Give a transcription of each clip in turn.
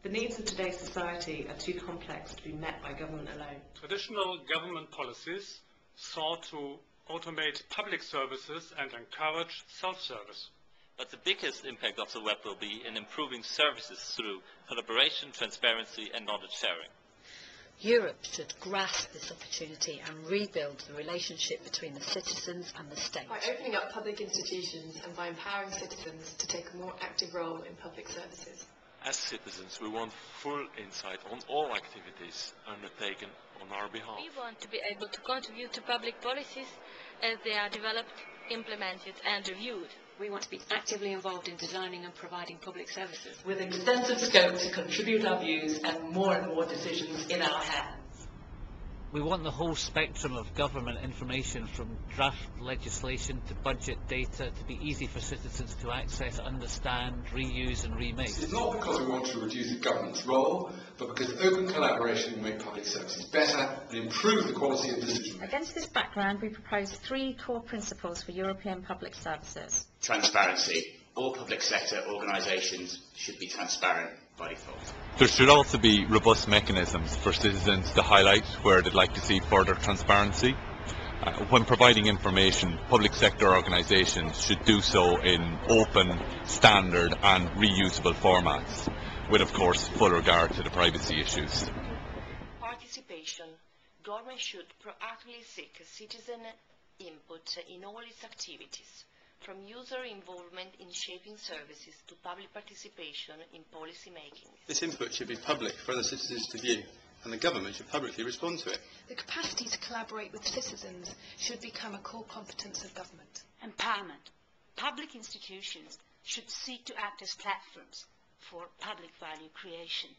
The needs of today's society are too complex to be met by government alone. Traditional government policies sought to automate public services and encourage self-service. But the biggest impact of the web will be in improving services through collaboration, transparency and knowledge sharing. Europe should grasp this opportunity and rebuild the relationship between the citizens and the state. By opening up public institutions and by empowering citizens to take a more active role in public services. As citizens, we want full insight on all activities undertaken on our behalf. We want to be able to contribute to public policies as they are developed, implemented and reviewed. We want to be actively involved in designing and providing public services. With extensive scope to contribute our views and more decisions in our hands. We want the whole spectrum of government information, from draft legislation to budget data, to be easy for citizens to access, understand, reuse and remake. It's not because we want to reduce the government's role, but because open collaboration will make public services better and improve the quality of decision-making. Against this background, we propose 3 core principles for European public services. Transparency. All public sector organisations should be transparent by default. There should also be robust mechanisms for citizens to highlight where they'd like to see further transparency. When providing information, public sector organisations should do so in open, standard and reusable formats, with of course full regard to the privacy issues. Participation. Government should proactively seek citizen input in all its activities, from user involvement in shaping services to public participation in policy making. This input should be public for other citizens to view, and the government should publicly respond to it. The capacity to collaborate with citizens should become a core competence of government. Empowerment. Public institutions should seek to act as platforms for public value creation.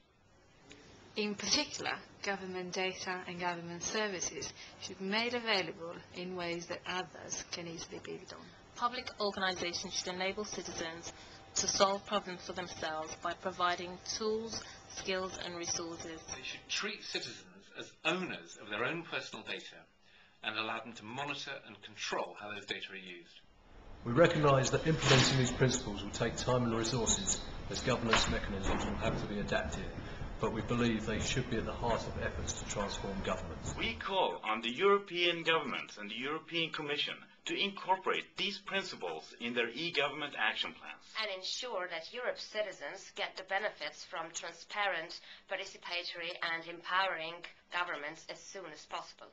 In particular, government data and government services should be made available in ways that others can easily build on. Public organisations should enable citizens to solve problems for themselves by providing tools, skills and resources. They should treat citizens as owners of their own personal data and allow them to monitor and control how those data are used. We recognise that implementing these principles will take time and resources, as governance mechanisms will have to be adapted, but we believe they should be at the heart of efforts to transform governments. We call on the European governments and the European Commission to incorporate these principles in their e-government action plans. And ensure that Europe's citizens get the benefits from transparent, participatory and empowering governments as soon as possible.